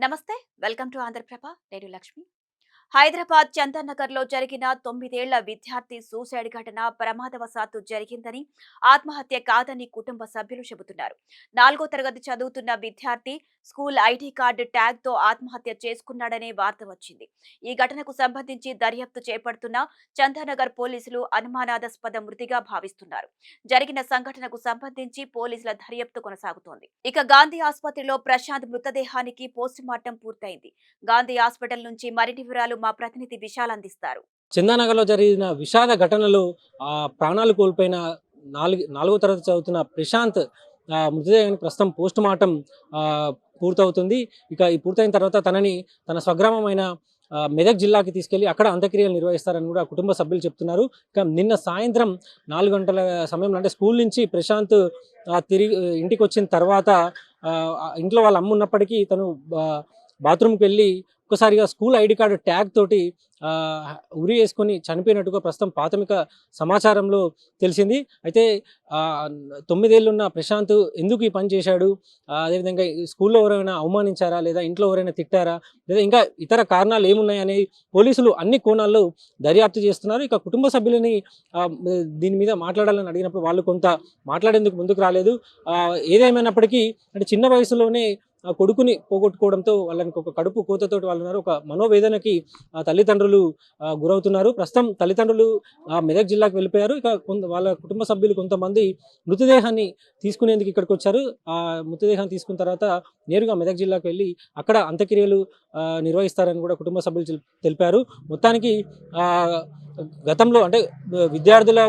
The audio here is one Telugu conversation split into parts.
నమస్తే, వెల్కమ్ టు ఆంధ్రప్రభ. నేను లక్ష్మి. హైదరాబాద్ చందన్ లో జరిగిన 9 ఏళ్ల విద్యార్థి సూసైడ్ ఘటన ప్రమాదవశాత్తు జరిగిందని, ఆత్మహత్య కాదని కుటుంబ సభ్యులు చెబుతున్నారు. 4వ తరగతి చదువుతున్న విద్యార్థి స్కూల్ ఐడి కార్డు ట్యాగ్ తో ఆత్మహత్య చేసుకున్నాడనే వార్త వచ్చింది. ఈ ఘటనకు సంబంధించి దర్యాప్తు చేపడుతున్న చందానగర్ పోలీసులు అనుమానాస్పద మృతిగా భావిస్తున్నారు. జరిగిన సంఘటనకు సంబంధించి పోలీసుల దర్యాప్తు కొనసాగుతోంది. ఇక గాంధీ ఆసుపత్రిలో ప్రశాంత్ మృతదేహానికి పోస్టుమార్టం పూర్తయింది. గాంధీ హాస్పిటల్ నుంచి మరిన్ని వివరాలు మా ప్రతినిధి విశాల్ అందిస్తారు. చందానగర్లో జరిగిన విషాద ఘటనలో ప్రాణాలు కోల్పోయిన నాలుగో తరగతి చదువుతున్న ప్రశాంత్ మృతదేహానికి ప్రస్తుతం పోస్ట్ మార్టం పూర్తవుతుంది. ఇక ఈ పూర్తయిన తర్వాత తన స్వగ్రామమైన మెదక్ జిల్లాకి తీసుకెళ్లి అక్కడ అంత్యక్రియలు నిర్వహిస్తారని కూడా కుటుంబ సభ్యులు చెప్తున్నారు. ఇక నిన్న సాయంత్రం 4 గంటల సమయంలో, అంటే స్కూల్ నుంచి ప్రశాంత్ తిరిగి ఇంటికి వచ్చిన తర్వాత ఇంట్లో వాళ్ళ అమ్మ ఉన్నప్పటికీ తను బాత్రూమ్కి వెళ్ళి ఒక్కసారిగా స్కూల్ ఐడి కార్డు ట్యాగ్ తోటి ఉరి వేసుకొని చనిపోయినట్టుగా ప్రస్తుతం ప్రాథమిక సమాచారంలో తెలిసింది. అయితే 9 ఏళ్ళున్న ప్రశాంత్ ఎందుకు ఈ పని చేశాడు, అదేవిధంగా స్కూల్లో ఎవరైనా అవమానించారా, లేదా ఇంట్లో ఎవరైనా తిట్టారా, లేదా ఇంకా ఇతర కారణాలు ఏమున్నాయని పోలీసులు అన్ని కోణాల్లో దర్యాప్తు చేస్తున్నారు. ఇక కుటుంబ సభ్యులని దీని మీద మాట్లాడాలని అడిగినప్పుడు వాళ్ళు కొంత మాట్లాడేందుకు ముందుకు రాలేదు. ఏదేమైనప్పటికీ అంటే చిన్న వయసులోనే కొడుకుని పోగొట్టుకోవడంతో వాళ్ళకి ఒక కడుపు కోతతోటి వాళ్ళు ఉన్నారు. ఒక మనోవేదనకి తల్లిదండ్రులు గురవుతున్నారు. ప్రస్తుతం తల్లిదండ్రులు మెదక్ జిల్లాకు వెళ్ళిపోయారు. ఇక వాళ్ళ కుటుంబ సభ్యులు కొంతమంది మృతదేహాన్ని తీసుకునేందుకు ఇక్కడికి వచ్చారు. ఆ మృతదేహాన్ని తీసుకున్న తర్వాత నేరుగా మెదక్ జిల్లాకు వెళ్ళి అక్కడ అంత్యక్రియలు నిర్వహిస్తారని కూడా కుటుంబ సభ్యులు తెలిపారు. మొత్తానికి గతంలో అంటే విద్యార్థుల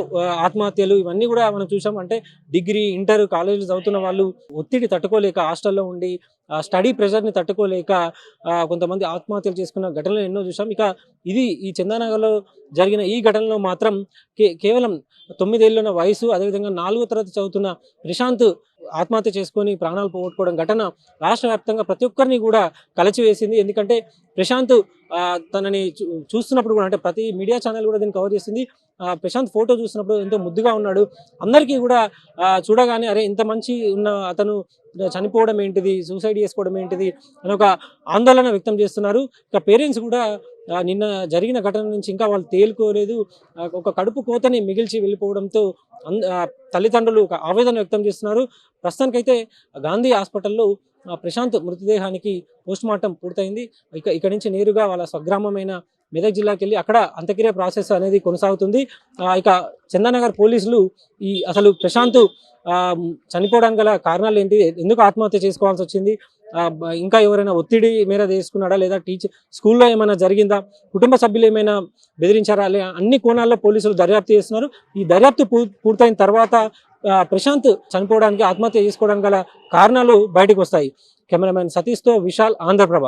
ఆత్మహత్యలు ఇవన్నీ కూడా మనం చూసాం. అంటే డిగ్రీ, ఇంటర్, కాలేజీలు చదువుతున్న వాళ్ళు ఒత్తిడి తట్టుకోలేక హాస్టల్లో ఉండి స్టడీ ప్రెషర్ని తట్టుకోలేక కొంతమంది ఆత్మహత్యలు చేసుకున్న ఘటనలు ఎన్నో చూసాం. ఇక ఈ చందానగర్లో జరిగిన ఈ ఘటనలో మాత్రం కేవలం 9 ఏళ్ళ వయసు, అదేవిధంగా 4వ తరగతి చదువుతున్న ప్రశాంత్ ఆత్మహత్య చేసుకొని ప్రాణాలు పోగొట్టుకోవడం ఘటన రాష్ట్ర వ్యాప్తంగా ప్రతి ఒక్కరిని కూడా కలచివేసింది. ఎందుకంటే ప్రశాంత్ తనని చూస్తున్నప్పుడు కూడా, అంటే ప్రతి మీడియా ఛానల్ కూడా దీన్ని కవర్ చేసింది. ప్రశాంత్ ఫోటో చూసినప్పుడు ఎంతో ముద్దుగా ఉన్నాడు. అందరికీ కూడా చూడగానే అరే ఇంత మంచి ఉన్న అతను చనిపోవడం ఏంటిది, సూసైడ్ చేసుకోవడం ఏంటిది అని ఒక ఆందోళన వ్యక్తం చేస్తున్నారు. ఇక పేరెంట్స్ కూడా నిన్న జరిగిన ఘటన నుంచి ఇంకా వాళ్ళు తేలుకోలేదు. ఒక కడుపు కోతని మిగిల్చి వెళ్ళిపోవడంతో తల్లిదండ్రులు ఒక ఆవేదన వ్యక్తం చేస్తున్నారు. ప్రస్తుతానికైతే గాంధీ హాస్పిటల్లో ప్రశాంత్ మృతదేహానికి పోస్టుమార్టం పూర్తయింది. ఇక్కడి నుంచి నేరుగా వాళ్ళ స్వగ్రామమైన మెదక్ జిల్లాకి వెళ్ళి అక్కడ అంత్యక్రియ ప్రాసెస్ అనేది కొనసాగుతుంది. ఇక చందానగర్ పోలీసులు అసలు ప్రశాంత్ చనిపోవడానికి గల కారణాలు ఏంటి, ఎందుకు ఆత్మహత్య చేసుకోవాల్సి వచ్చింది, ఇంకా ఎవరైనా ఒత్తిడి మేర తీసుకున్నాడా, లేదా స్కూల్లో ఏమైనా జరిగిందా, కుటుంబ సభ్యులు ఏమైనా బెదిరించారా, అన్ని కోణాల్లో పోలీసులు దర్యాప్తు చేస్తున్నారు. ఈ దర్యాప్తు పూర్తయిన తర్వాత ప్రశాంత్ చనిపోవడానికి, ఆత్మహత్య చేసుకోవడానికి గల కారణాలు బయటకు వస్తాయి. కెమెరామెన్ సతీష్తో విశాల్, ఆంధ్రప్రభ.